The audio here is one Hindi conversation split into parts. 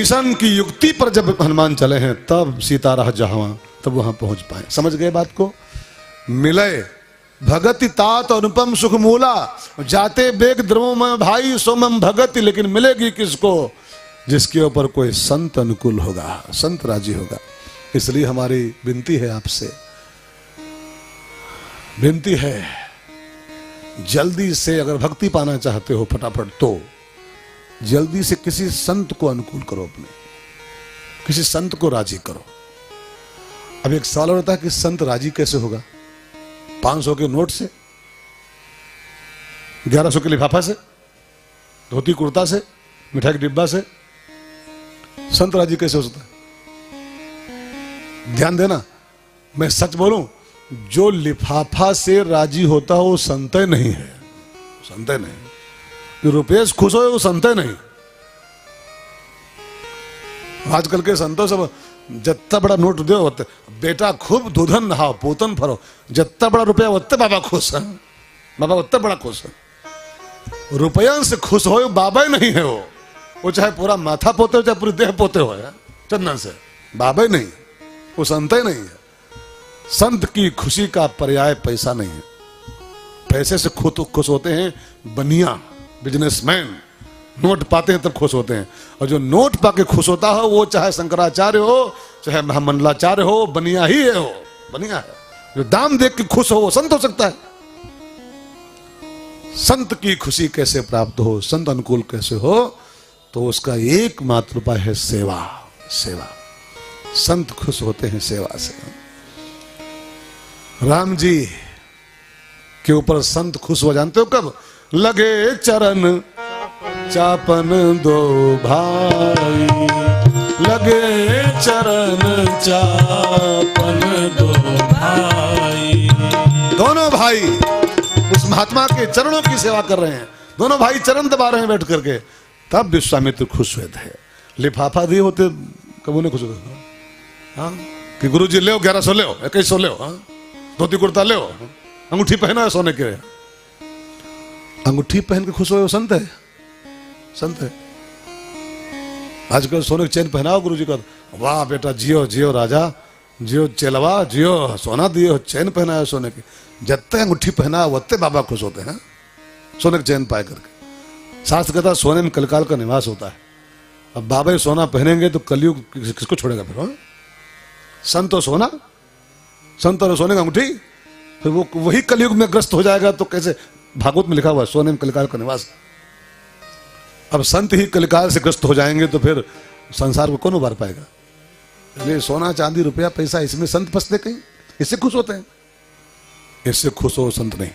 विभीषण की युक्ति पर जब हनुमान चले हैं तब सीता रह जहां, तब वहां पहुंच पाए। समझ गए बात को? मिले भगति तात अनुपम सुख मूला, जाते बेग द्रवों में भाई सोमम भगति। लेकिन मिलेगी किसको? जिसके ऊपर कोई संत अनुकूल होगा, संत राजी होगा। इसलिए हमारी विनती है आपसे, विनती है जल्दी से अगर भक्ति पाना चाहते हो फटाफट, तो जल्दी से किसी संत को अनुकूल करो, अपने किसी संत को राजी करो। अब एक सवाल होता है कि संत राजी कैसे होगा? 500 के नोट से, 1100 के लिफाफा से, धोती कुर्ता से, मिठाई के डिब्बा से संत राजी कैसे हो सकता है? ध्यान देना, मैं सच बोलूं, जो लिफाफा से राजी होता हो वो संत नहीं है, संत नहीं। रुपये से खुश हो वो संत नहीं। आजकल के संतों सब जितना बड़ा नोट दो, बेटा खूब दूधन नहाओ पोतन भरो, जितना बड़ा रुपया उतने बाबा खुश है, बाबा उतना बड़ा खुश है। रुपया से खुश हो बाबा नहीं है वो चाहे पूरा माथा पोते हो चाहे पूरी देह पोते हो चंदन से, बाबा ही नहीं, वो संत ही नहीं है। संत की खुशी का पर्याय पैसा नहीं है। पैसे से खुश होते हैं बनिया, बिजनेसमैन, नोट पाते हैं तब खुश होते हैं। और जो नोट पाके खुश होता हो वो चाहे शंकराचार्य हो चाहे महामंडलाचार्य हो, बनिया ही है, वो बनिया है। जो दाम देख के खुश हो वो संत हो सकता है। संत की खुशी कैसे प्राप्त हो, संत अनुकूल कैसे हो, तो उसका एकमात्र उपाय है सेवा। सेवा, संत खुश होते हैं सेवा से। राम जी के ऊपर संत खुश हो, जानते हो कब? लगे चरण चापन दो भाई, लगे चरण चापन दो भाई। दोनों भाई उस महात्मा के चरणों की सेवा कर रहे हैं, दोनों भाई चरण दबा रहे हैं बैठ करके। तब विश्वामित्र खुश हुए थे। लिफाफा दिए होते कब उन्हें खुश होते? हाँ, कि गुरु जी ले 1100 ले 2100 ले, धोती कुर्ता ले, अंगूठी पहना है सोने के, अंगूठी पहन के खुश हो, संत है, संत है। आजकल सोने की चेन पहनाओ गुरु जी का, वाह बेटा जियो जियो राजा, जियो चेलवा, जियो सोना दियो, चेन पहना है सोने की। जत्ते अंगूठी पहना वत्ते बाबा खुश होते हैं सोने की चेन पाए करके। शास्त्र कहता है सोने में कलकाल का निवास होता है। अब बाबा सोना पहनेंगे तो कलयुग किसको छोड़ेगा फिर? हाँ? संत और सोना, संत और सोने का अंगूठी, फिर वो वही कलयुग में ग्रस्त हो जाएगा। तो कैसे? भागवत में लिखा हुआ है सोने में कलिकाल का निवास। अब संत ही कलिकाल से ग्रस्त हो जाएंगे तो फिर संसार को कौन उबार पाएगा? इसलिए सोना चांदी रुपया पैसा इसमें संत फंसते कहीं, इससे खुश होते हैं, इससे खुश हो संत नहीं।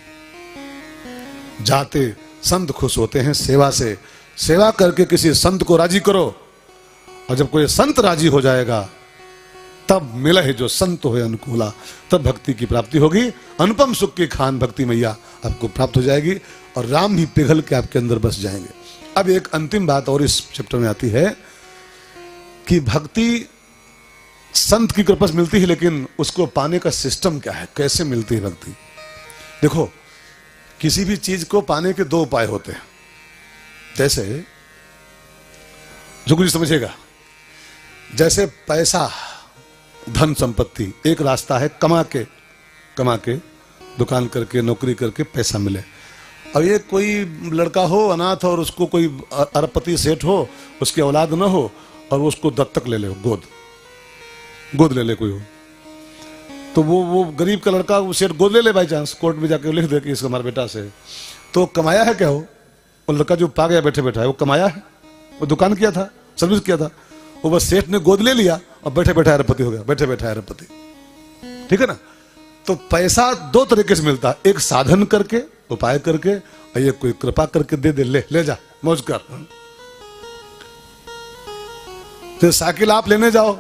जाते संत खुश होते हैं सेवा से। सेवा करके किसी संत को राजी करो, और जब कोई संत राजी हो जाएगा तब मिला है जो संत हो अनुकूला, तब भक्ति की प्राप्ति होगी। अनुपम सुख की खान भक्ति मैया आपको प्राप्त हो जाएगी और राम भी पिघल के आपके अंदर बस जाएंगे। अब एक अंतिम बात और इस चैप्टर में आती है कि भक्ति संत की कृपा से मिलती है, लेकिन उसको पाने का सिस्टम क्या है, कैसे मिलती है भक्ति? देखो, किसी भी चीज को पाने के 2 उपाय होते हैं। जैसे जो कुछ समझेगा, जैसे पैसा, धन संपत्ति, एक रास्ता है कमा के दुकान करके नौकरी करके पैसा मिले। अब ये कोई लड़का हो अनाथ और उसको कोई अरबपति सेठ हो, उसकी औलाद न हो और उसको दत्तक ले ले, गोद ले ले कोई हो, तो वो गरीब का लड़का वो सेठ गोद ले ले बाई चांस, कोर्ट में जाके लिख दे कि इसका हमारा बेटा से। तो कमाया है क्या हो? वो लड़का जो पा गया बैठे बैठा है वो कमाया है, वो दुकान किया था, सर्विस किया था, वो बस सेठ ने गोद ले लिया और बैठे बैठा अरबपति हो गया, बैठे बैठा अरबपति। ठीक है ना? तो पैसा 2 तरीके से मिलता है, एक साधन करके, उपाय करके, और ये कोई कृपा करके दे दे, ले जा मौज कर। तो साइकिल आप लेने जाओ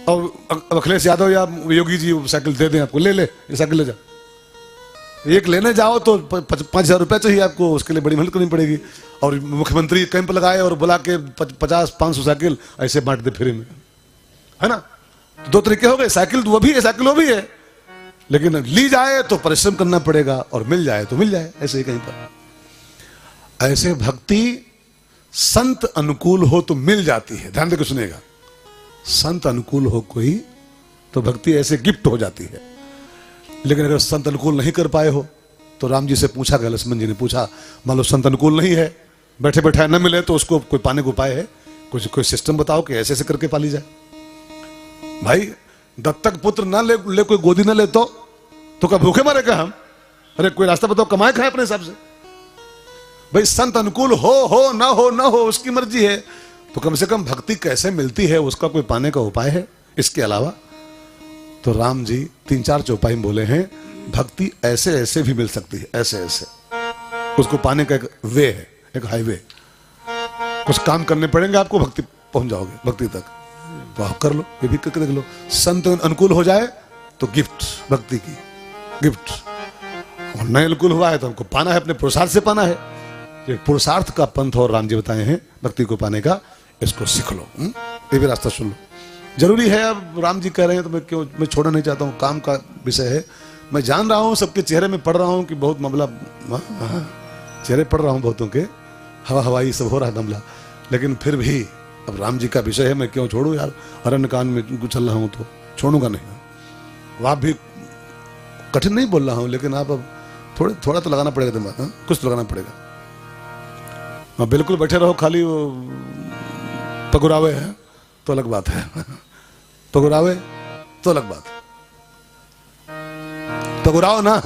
और अखिलेश यादव या योगी जी साइकिल दे दें आपको, ले ये साइकिल ले जा। एक लेने जाओ तो 5,000 रुपया चाहिए आपको, उसके लिए बड़ी मेहनत करनी पड़ेगी। और मुख्यमंत्री कैंप लगाए और बुला के 50-500 साइकिल ऐसे बांट दे फ्री में, है ना? 2 तरीके हो गए, साइकिल वो भी है, साइकिल वो भी है, लेकिन ली जाए तो परिश्रम करना पड़ेगा और मिल जाए तो मिल जाए, ऐसे ही कहीं पर। ऐसे भक्ति संत अनुकूल हो तो मिल जाती है, ध्यान देकर सुनेगा। संत अनुकूल हो कोई तो भक्ति ऐसे गिफ्ट हो जाती है। लेकिन अगर संत अनुकूल नहीं कर पाए हो तो राम जी से पूछा गया, लक्ष्मण जी ने पूछा, मान लो संत अनुकूल नहीं है, बैठे बैठे न मिले तो उसको कोई पाने को उपाय है? कुछ कोई सिस्टम बताओ कि ऐसे ऐसे करके पाली जाए। भाई दत्तक पुत्र ना ले कोई गोदी ना ले तो क्या भूखे मरेगा हम? अरे कोई रास्ता बताओ, कमाए खाए अपने हिसाब से। भाई संत अनुकूल हो ना हो उसकी मर्जी है, तो कम से कम भक्ति कैसे मिलती है उसका कोई पाने का उपाय है इसके अलावा? तो राम जी 3-4 चौपाई में बोले हैं, भक्ति ऐसे ऐसे भी मिल सकती है, ऐसे ऐसे। उसको पाने का एक वे है, एक हाईवे। कुछ काम करने पड़ेंगे आपको, भक्ति पहुंच जाओगे भक्ति तक। तो आप कर लो, ये भी करके देख लो। संत अनुकूल हो जाए तो गिफ्ट, भक्ति की गिफ्ट। और नए अनुकूल हुआ है तो हमको पाना है, अपने पुरुषार्थ से पाना है। ये पुरुषार्थ का पंथ और राम जी बताए हैं भक्ति को पाने का, इसको सीख लो। ये भी रास्ता सुन लो, जरूरी है। अब राम जी कह रहे हैं तो मैं छोड़ना नहीं चाहता हूँ, काम का विषय है। मैं जान रहा हूँ, सबके चेहरे में पढ़ रहा हूँ कि बहुत मामला, चेहरे पढ़ रहा हूँ बहुतों के, हवाई सब हो रहा है मामला। लेकिन फिर भी अब राम जी का विषय है, मैं क्यों छोड़ू यार? अरण्य कांड में चल रहा हूँ तो छोड़ूंगा नहीं। आप भी कठिन नहीं बोल रहा हूँ, लेकिन आप अब थोड़ा तो लगाना पड़ेगा दिमाग, कुछ तो लगाना पड़ेगा। हाँ, बिल्कुल बैठे रहो खाली वो पगुरावे है तो अलग बात है, पगुरावे तो अलग बात। पगुराओ ना,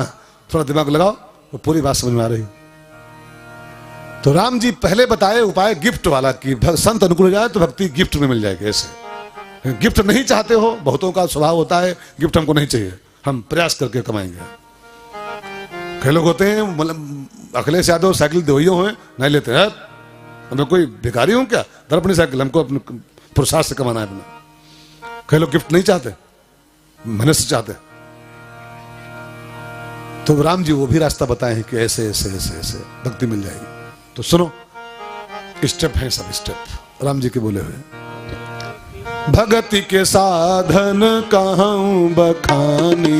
थोड़ा दिमाग लगाओ तो पूरी बात समझ में आ रही। तो राम जी पहले बताए उपाय गिफ्ट वाला कि संत अनुकूल हो जाए तो भक्ति गिफ्ट में मिल जाएगी। ऐसे गिफ्ट नहीं चाहते हो, बहुतों का स्वभाव होता है गिफ्ट हमको नहीं चाहिए, हम प्रयास करके कमाएंगे। कई लोग होते हैं, मतलब अखिलेश यादव साइकिल देवइयो हुए नहीं लेते हैं, मैं कोई भिखारी हूं क्या? दर अपनी साइकिल, हमको अपने पुरुषार्थ से कमाना है अपना। कई लोग गिफ्ट नहीं चाहते, मेहनत से चाहते। तो राम जी वो भी रास्ता बताए हैं कि ऐसे ऐसे ऐसे ऐसे भक्ति मिल जाएगी। तो सुनो, स्टेप है सब, स्टेप राम जी के बोले हुए। भक्ति के साधन कहूं बखानी,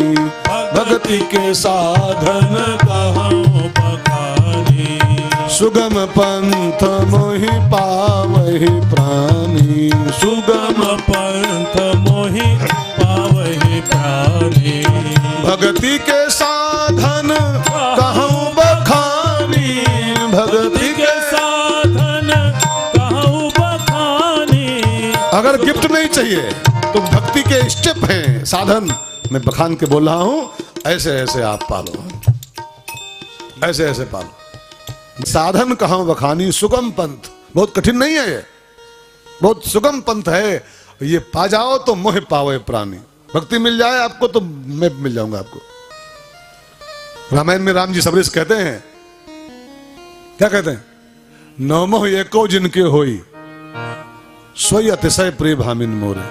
भक्ति के साधन कहूं बखानी, सुगम पंथ मोहि पावहि प्राणी, सुगम पंथ मोहि पावहि प्राणी। भक्ति के साधन कहूं बखानी, भक्ति के साधन कहूं बखानी। अगर गिफ्ट नहीं चाहिए तो भक्ति के स्टेप हैं, साधन मैं बखान के बोल रहा हूं। ऐसे ऐसे आप पालो, ऐसे ऐसे पालो। साधन कहां बखानी, सुगम पंथ, बहुत कठिन नहीं है ये, बहुत सुगम पंथ है। ये पा जाओ तो मोह पावे प्राणी, भक्ति मिल जाए आपको तो मैं मिल जाऊंगा आपको। रामायण में राम जी सबरिस कहते हैं, क्या कहते हैं? नौमोह एको जिनके होई, सोई अतिशय प्रिय भामिन मोरे।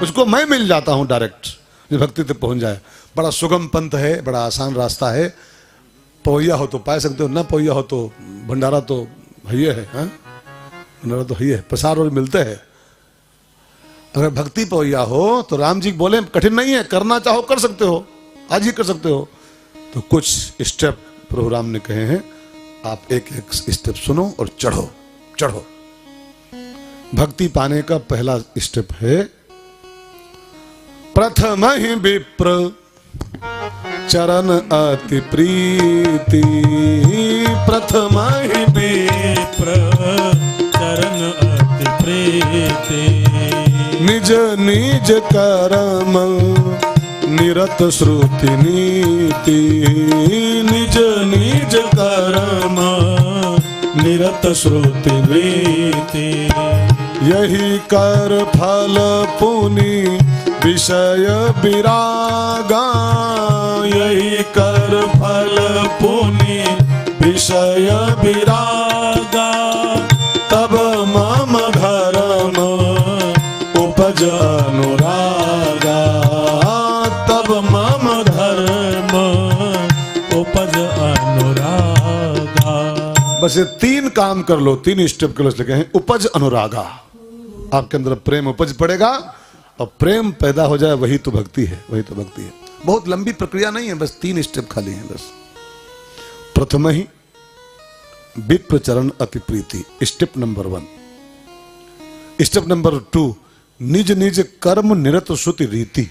उसको मैं मिल जाता हूं डायरेक्ट, जो भक्ति तक पहुंच जाए। बड़ा सुगम पंथ है, बड़ा आसान रास्ता है। पवैया हो तो पा सकते हो, ना पवैया हो तो भंडारा तो है, भंडारा तो है, प्रसाद और मिलते हैं। अगर भक्ति पवैया हो तो राम जी बोले कठिन नहीं है, करना चाहो कर सकते हो, आज ही कर सकते हो। तो कुछ स्टेप प्रभु राम ने कहे हैं, आप एक एक स्टेप सुनो और चढ़ो चढ़ो। भक्ति पाने का पहला स्टेप है, प्रथम ही विप्र चरण अति प्रीति, प्रथम ही विप्र चरण अति प्रीति। निज निज कर्म निरत श्रुति नीति, निज निज कर्म निरत श्रुति नीति। यही कर फल पुनि विषय विरागा, यही कर फल पुनि विषय विरागा। तब मम धर्म उपज अनुरागा, तब मम धर्म उपज अनुरागा। बस ये 3 काम कर लो, 3 स्टेप कर लो, लिखे हैं उपज अनुरागा। आपके अंदर प्रेम उपज पड़ेगा और प्रेम पैदा हो जाए, वही तो भक्ति है, वही तो भक्ति है। बहुत लंबी प्रक्रिया नहीं है, बस 3 स्टेप खाली हैं बस। प्रथम ही विप्र चरण अति प्रीति, स्टेप नंबर 1। स्टेप नंबर 2, निज निज कर्म निरत श्रुति रीति।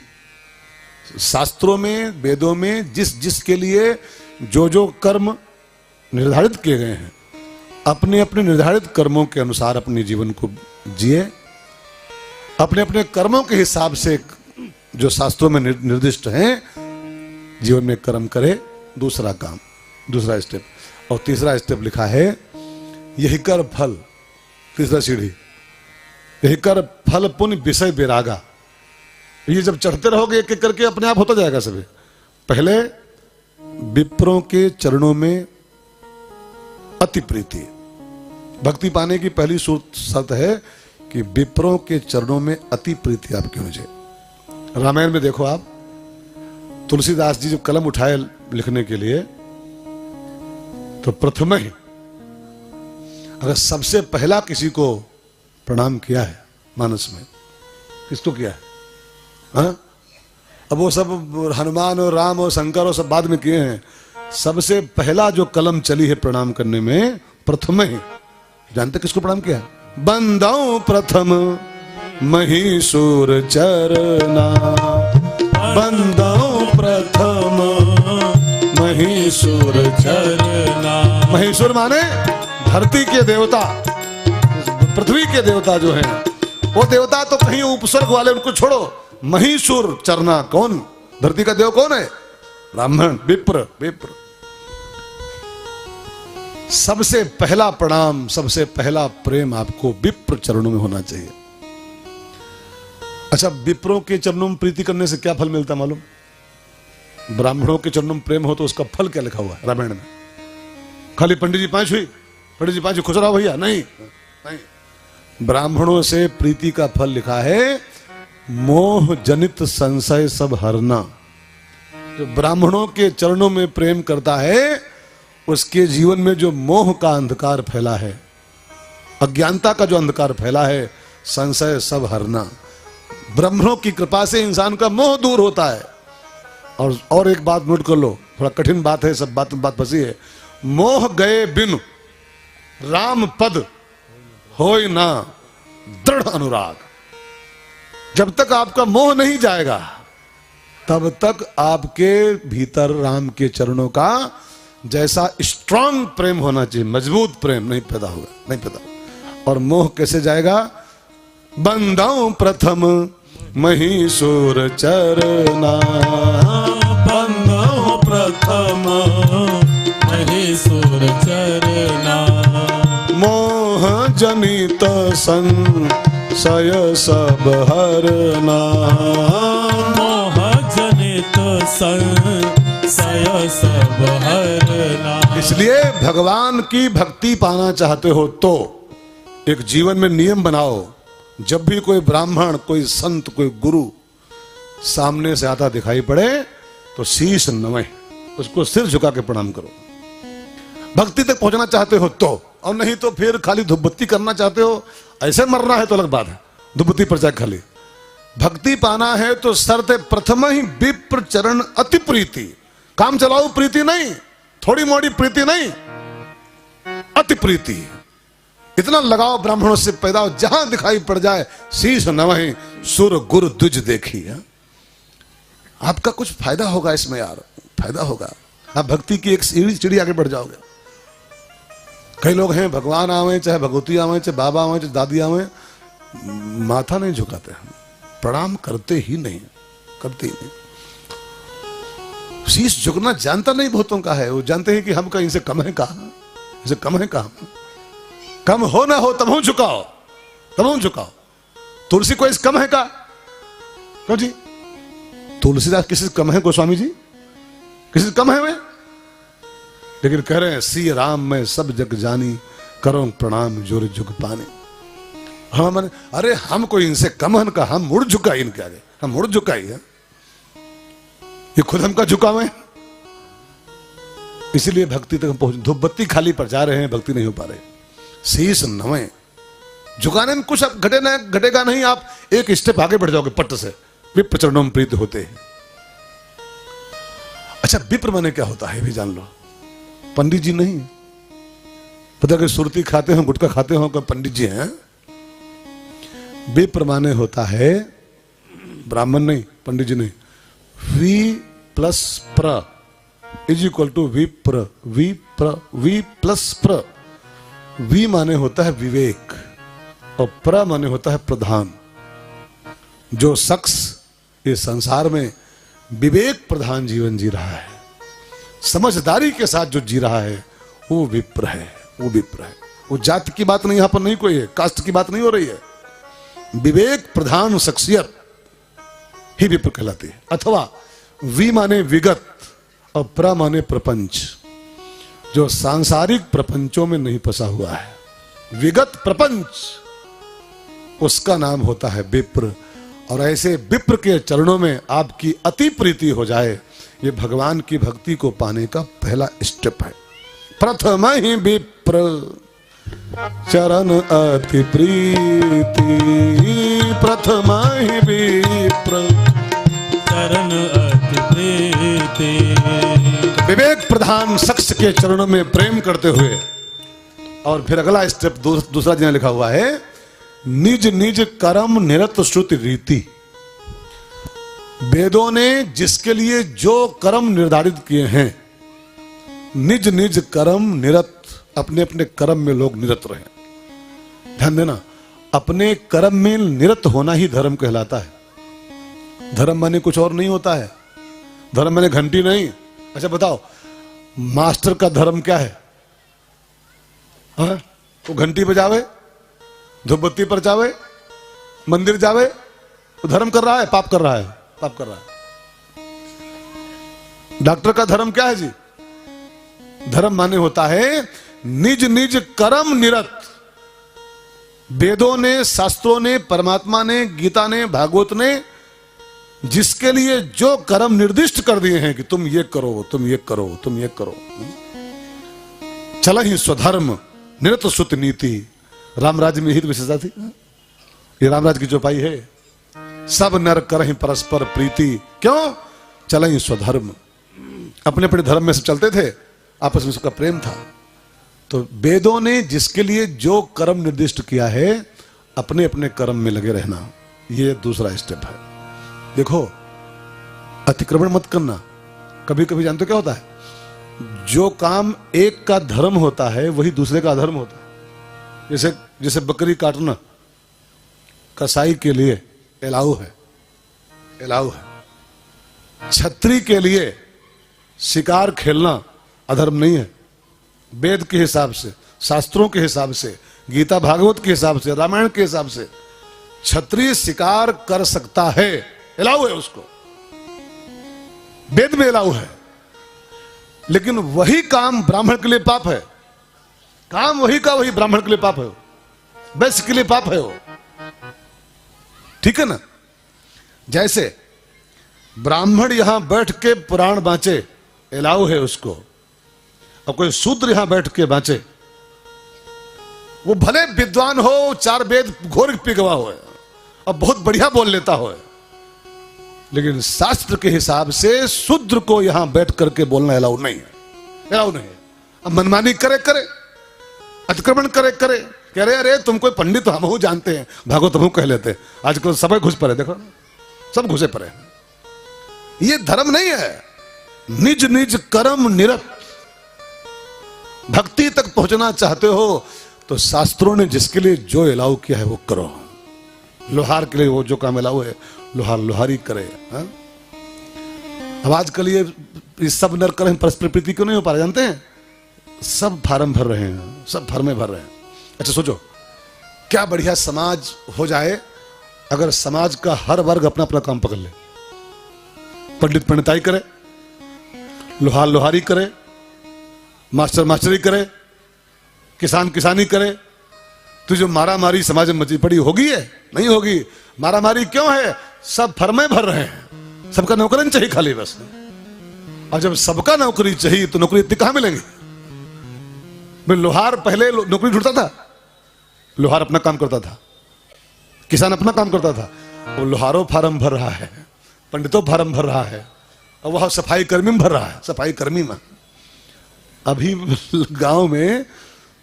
शास्त्रों में, वेदों में जिस जिसके लिए जो जो कर्म निर्धारित किए गए हैं, अपने अपने निर्धारित कर्मों के अनुसार अपने जीवन को जिए। अपने अपने कर्मों के हिसाब से जो शास्त्रों में निर्दिष्ट हैं, जीवन में कर्म करे। दूसरा काम, दूसरा स्टेप। और तीसरा स्टेप लिखा है, यही कर फल, तीसरा सीढ़ी, यही कर फल पुण्य विषय विरागा। ये जब चढ़ते रहोगे एक एक करके अपने आप होता जाएगा सभी। पहले विप्रों के चरणों में अति प्रीति। भक्ति पाने की पहली शर्त है कि विप्रों के चरणों में अति प्रीति आपकी हो जाए। रामायण में देखो आप, तुलसीदास जी जब कलम उठाए लिखने के लिए, तो प्रथम ही अगर सबसे पहला किसी को प्रणाम किया है मानस में, किसको किया है? हाँ? अब वो सब हनुमान और राम और शंकर और सब बाद में किए हैं। सबसे पहला जो कलम चली है प्रणाम करने में, प्रथम ही जानते किसको प्रणाम किया? बंदौ प्रथम महिषूर चरना, बंदौ प्रथम महिषूर चरना। महिषूर माने धरती के देवता, पृथ्वी के देवता जो हैं, वो देवता तो कहीं उपसर्ग वाले, उनको छोड़ो। महिषूर चरना कौन? धरती का देव कौन है? ब्राह्मण, विप्र। विप्र सबसे पहला प्रणाम, सबसे पहला प्रेम आपको विप्र चरणों में होना चाहिए। अच्छा, विप्रों के चरणों में प्रीति करने से क्या फल मिलता मालूम? ब्राह्मणों के चरणों में प्रेम हो तो उसका फल क्या लिखा हुआ है रामायण में? खाली पंडित जी 5 हुई, पंडित जी 5 खुश रहो भैया, नहीं नहीं। ब्राह्मणों से प्रीति का फल लिखा है, मोह जनित संशय सब हरना। जो ब्राह्मणों के चरणों में प्रेम करता है, उसके जीवन में जो मोह का अंधकार फैला है, अज्ञानता का जो अंधकार फैला है, संशय सब हरना। ब्राह्मणों की कृपा से इंसान का मोह दूर होता है। और एक बात नोट कर लो, थोड़ा कठिन बात है, सब बात फंसी है। मोह गए बिनु राम पद होय ना दृढ़ अनुराग। जब तक आपका मोह नहीं जाएगा, तब तक आपके भीतर राम के चरणों का जैसा स्ट्रांग प्रेम होना चाहिए, मजबूत प्रेम नहीं पैदा होगा, नहीं पैदा होगा। और मोह कैसे जाएगा? बंदौ प्रथम महिषूर चरना, बंदौ प्रथम महिषूर चरना। मोह जनित संशय सब हरना, मोह जनित संशय सब हरना। इसलिए भगवान की भक्ति पाना चाहते हो तो एक जीवन में नियम बनाओ, जब भी कोई ब्राह्मण, कोई संत, कोई गुरु सामने से आता दिखाई पड़े तो शीश नवे, उसको सिर झुका के प्रणाम करो। भक्ति तक पहुंचना चाहते हो तो, और नहीं तो फिर खाली धूपबत्ती करना चाहते हो, ऐसे मरना है तो अलग बात है, धूपबत्ती पर जाए खाली। भक्ति पाना है तो शर्त प्रथम ही विप्र चरण अति प्रीति। काम चलाओ प्रीति नहीं, थोड़ी मोड़ी प्रीति नहीं, अति प्रीति। इतना लगाओ ब्राह्मणों से पैदा हो, जहां दिखाई पड़ जाए शीश नवहि सुर गुरु द्विज देखी। आपका कुछ फायदा होगा इसमें यार, फायदा होगा। आप भक्ति की एक सीढ़ी आगे बढ़ जाओगे। कई लोग हैं, भगवान आवे, चाहे भगवती आवे, चाहे बाबा आवे, चाहे दादी आवे, माथा नहीं झुकाते, प्रणाम करते ही नहीं, करते ही नहीं। शीश झुकना जानता नहीं बहुतों का है। वो जानते हैं कि हम कहीं इनसे कम है कहा, इनसे कम है कहा। कम हो ना हो तब हम झुकाओ, तब हम झुकाओ। तुलसी कोई इस कम है का? क्यों जी? तुलसीदास किसी से कम है गोस्वामी जी? किसी से कम है वे? लेकिन कह रहे हैं, सी राम में सब जग जानी, करो प्रणाम जोर झुक पाने। हाँ मैंने, अरे हम कोई इनसे कम है का? हम मुड़ झुकाई इनके आगे, हम मुड़ झुकाई है, ये खुद हमका झुकावे। इसीलिए भक्ति तक पहुंच, धूपबत्ती खाली पर जा रहे हैं, भक्ति नहीं हो पा रहे। शीश नवे, झुकाने में कुछ घटेगा नहीं। आप एक स्टेप आगे बढ़ जाओगे पट्ट से, विप्र चरणों में प्रीत होते हैं। अच्छा, विप्र माने क्या होता है भी जान लो। पंडित जी नहीं, पता कि सुरती खाते हो, गुटखा खाते हो, कोई पंडित जी हैं। विप्र माने होता है ब्राह्मण नहीं, पंडित जी नहीं। वी प्लस प्र इज इक्वल टू विप्र। वी प्लस प्र। वी माने होता है विवेक और प्र माने होता है प्रधान। जो शख्स इस संसार में विवेक प्रधान जीवन जी रहा है, समझदारी के साथ जो जी रहा है, वो विप्र है। वो विप्र है। वो जाति की बात नहीं, यहां पर नहीं कोई है, कास्ट की बात नहीं हो रही है। विवेक प्रधान शख्सियत ही विप्र कहलाती है। अथवा वी माने विगत और प्र माने प्रपंच, जो सांसारिक प्रपंचों में नहीं फंसा हुआ है। विगत प्रपंच, उसका नाम होता है विप्र। और ऐसे विप्र के चरणों में आपकी अति प्रीति हो जाए, ये भगवान की भक्ति को पाने का पहला स्टेप है। प्रथम ही विप्र चरण अति प्रीति, प्रथम ही विप्र चरण अति प्रीति। विवेक प्रधान शख्स के चरणों में प्रेम करते हुए, और फिर अगला स्टेप दूसरा जहाँ लिखा हुआ है, निज निज कर्म निरत श्रुति रीति। वेदों ने जिसके लिए जो कर्म निर्धारित किए हैं, निज निज कर्म निरत, अपने अपने कर्म में लोग निरत रहे। ध्यान देना, अपने कर्म में निरत होना ही धर्म कहलाता है। धर्म माने कुछ और नहीं होता है। धर्म माने घंटी नहीं। अच्छा बताओ, मास्टर का धर्म क्या है? हाँ? वो घंटी बजावे, धूपबत्ती पर जावे, मंदिर जावे, तो धर्म कर रहा है, पाप कर रहा है, पाप कर रहा है। डॉक्टर का धर्म क्या है जी? धर्म माने होता है निज निज कर्म निरत। वेदों ने, शास्त्रों ने, परमात्मा ने, गीता ने, भागवत ने जिसके लिए जो कर्म निर्दिष्ट कर दिए हैं कि तुम ये करो, तुम ये करो, तुम ये करो, चल ही स्वधर्म निरत सुत नीति। रामराज में हित विशेषता थी। ये रामराज की चौपाई है। सब नर करहि परस्पर प्रीति, क्यों? चल ही स्वधर्म। अपने अपने धर्म में सब चलते थे, आपस में सबका प्रेम था। तो वेदों ने जिसके लिए जो कर्म निर्दिष्ट किया है, अपने अपने कर्म में लगे रहना, ये दूसरा स्टेप है। देखो, अतिक्रमण मत करना। कभी कभी जानते हो क्या होता है? जो काम एक का धर्म होता है, वही दूसरे का अधर्म होता है। जैसे बकरी काटना कसाई के लिए एलाऊ है, एलाऊ है। छत्री के लिए शिकार खेलना अधर्म नहीं है। वेद के हिसाब से, शास्त्रों के हिसाब से, गीता भागवत के हिसाब से, रामायण के हिसाब से छत्री शिकार कर सकता है, एलाऊ है उसको, वेद में एलाऊ है। लेकिन वही काम ब्राह्मण के लिए पाप है। काम वही का वही ब्राह्मण के लिए पाप है, वैश्य के लिए पाप है वो। ठीक है ना? जैसे ब्राह्मण यहां बैठ के पुराण बांचे, एलाऊ है उसको, और कोई शूद्र यहां बैठ के बांचे, वो भले विद्वान हो, चार वेद घोर पिगवा हो और बहुत बढ़िया बोल लेता हो, लेकिन शास्त्र के हिसाब से शूद्र को यहां बैठ करके बोलना एलाऊ नहीं है, एलाऊ नहीं है। अब मनमानी करे करे, अतिक्रमण करे करे, कह रहे अरे तुम कोई पंडित तो हम जानते हैं, भागवत हम कह लेते हैं। आजकल सब घुस पड़े, देखो सब घुसे पड़े। ये धर्म नहीं है। निज निज कर्म निरत। भक्ति तक पहुंचना चाहते हो तो शास्त्रों ने जिसके लिए जो एलाउ किया है वो करो। लोहार के लिए वो जो काम एलाउ है, लोहार लोहारी करे। हा? अब आजकल ये सब नर करें परस्पर प्रीति क्यों नहीं हो पा रहा जानते हैं? सब फार्म भर रहे हैं, सब फर्में भर रहे हैं। अच्छा सोचो, क्या बढ़िया समाज हो जाए अगर समाज का हर वर्ग अपना अपना काम पकड़ ले। पंडित पंडिताई करे, लोहार लोहारी करे, मास्टर मास्टरी करे, किसान किसानी करे। तो जो मारा मारी समाज में मची पड़ी होगी है? नहीं होगी। मारा मारी क्यों है? सब फर्में भर रहे हैं, सबका नौकरी चाहिए खाली बस। और जब सबका नौकरी चाहिए तो नौकरी इतनी कहां मिलेंगी? लोहार पहले नौकरी ढूंढता था, लोहार अपना काम करता था, किसान अपना काम करता था। वो लोहारों फार्म भर रहा है, पंडितों फार्म भर रहा है, और वह सफाई कर्मी में भर रहा है, सफाई कर्मी में। अभी गांव में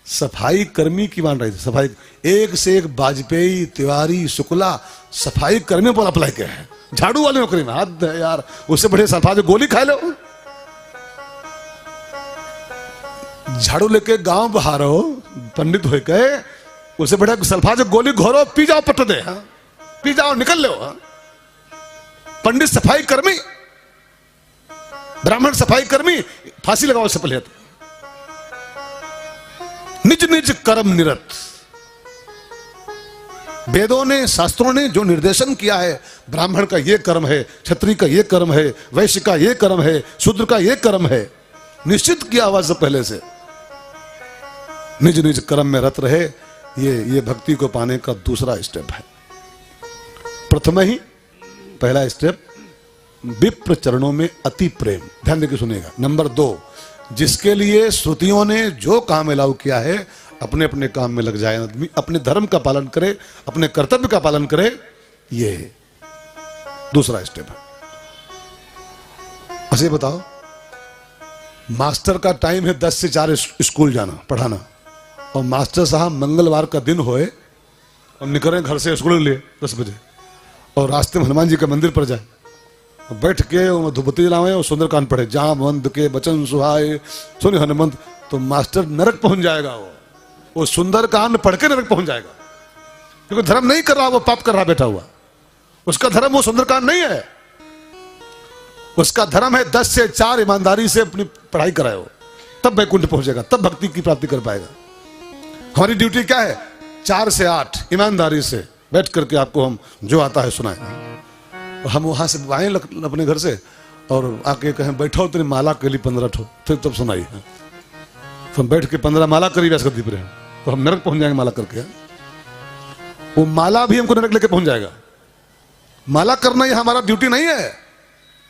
सफाई कर्मी की मान रही थी। सफाई एक से एक वाजपेयी, तिवारी, शुक्ला सफाई कर्मियों पर अप्लाई किया है। झाड़ू वाले नौकरी में हद है यार, उससे बड़े सल्फा जो गोली खा लो। झाड़ू लेके गांव बहारो पंडित हो गए, उससे बड़े सल्फा जो गोली घोरो, पी जाओ पट दे, हाँ? पी जाओ निकल लो। हाँ? पंडित सफाई कर्मी, ब्राह्मण सफाई कर्मी, फांसी लगाओ इससे पहले। निज निज कर्म निरत। वेदों ने, शास्त्रों ने जो निर्देशन किया है, ब्राह्मण का ये कर्म है, क्षत्रिय का ये कर्म है, वैश्य का ये कर्म है, शूद्र का ये कर्म है, निश्चित किया हुआ से पहले से। निज निज कर्म में रत रहे, ये भक्ति को पाने का दूसरा स्टेप है। प्रथम ही पहला स्टेप, विप्र चरणों में अति प्रेम। ध्यान देकर सुनिएगा। नंबर 2, जिसके लिए श्रुतियों ने जो काम अलाउ किया है, अपने अपने काम में लग जाए आदमी, अपने धर्म का पालन करे, अपने कर्तव्य का पालन करे, ये दूसरा स्टेप है। अच्छा बताओ, मास्टर का टाइम है 10 से 4 स्कूल जाना पढ़ाना, और मास्टर साहब मंगलवार का दिन होए और निकले घर से स्कूल लिए 10 बजे, और रास्ते में हनुमान जी के मंदिर पर जाए, बैठ के धूपबत्ती जलावे और सुंदरकांड पढ़े, जहां मंद के बचन सुहाए सुन हनुमंत, तो मास्टर नरक पहुंच जाएगा। वो सुंदरकांड पढ़ के नरक पहुंच जाएगा, क्योंकि धर्म नहीं कर रहा, वो पाप कर रहा बैठा हुआ। उसका धर्म वो सुंदरकांड नहीं है, उसका धर्म है 10 से 4 ईमानदारी से अपनी पढ़ाई कराए हो, तब वैकुंठ पहुंचेगा, तब भक्ति की प्राप्ति कर पाएगा। हमारी ड्यूटी क्या है? 4 से 8 ईमानदारी से बैठ करके आपको हम जो आता है सुनाए। हम वहां से आए अपने घर से और आके कहें बैठो तेरी माला के लिए 15 ठो, फिर तब सुनाई। तो हम बैठ के 15 माला करी वैसे गद्दी पर, तो हम नरक पहुंच जाएंगे माला करके। वो माला भी हमको नरक लेके पहुंच जाएगा। माला करना ये हमारा ड्यूटी नहीं है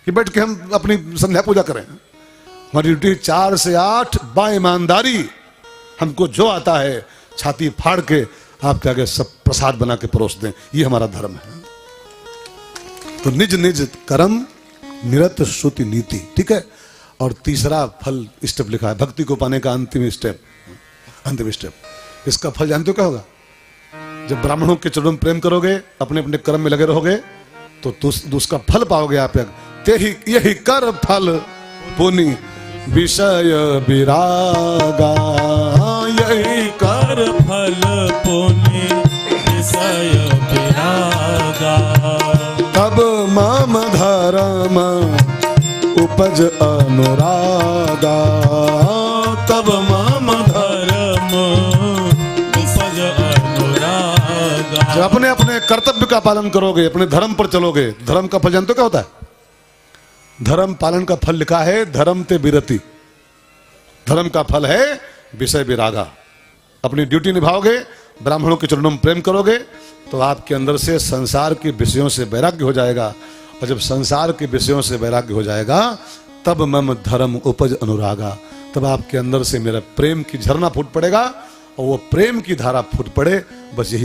कि बैठ के हम अपनी संध्या पूजा करें। हमारी ड्यूटी 4 से 8 बाईमानदारी, हमको जो आता है छाती फाड़ के आपके आगे सब प्रसाद बना के परोस दें, ये हमारा धर्म है। तो निज निज कर्म निरत श्रुति नीति, ठीक है। और तीसरा फल स्टेप लिखा है, भक्ति को पाने का अंतिम स्टेप। इसका फल जानते हो क्या होगा? जब ब्राह्मणों के चरणों में प्रेम करोगे, अपने अपने कर्म में लगे रहोगे, तो उसका फल पाओगे आप। यही कर फल पुनि विषय विरागा, यही कर फल पुनि विषय विरागा। तब मम धर्म उपज अनुरागा, तब मम धर्म उपज अनुरागा। जब अपने अपने कर्तव्य का पालन करोगे, अपने धर्म पर चलोगे, धर्म का फल जानते हो क्या होता है? धर्म पालन का फल लिखा है धर्म ते विरति। धर्म का फल है विषय विरागा। अपनी ड्यूटी निभाओगे, ब्राह्मणों के चरणों में प्रेम करोगे, तो आपके अंदर से संसार के विषयों से वैराग्य हो जाएगा। और जब संसार के विषयों से वैराग्य हो जाएगा, तब मम धर्म उपज अनुरागा, तब आपके अंदर से मेरा प्रेम की झरना फूट पड़ेगा, और वो प्रेम की धारा फूट पड़े, बस यही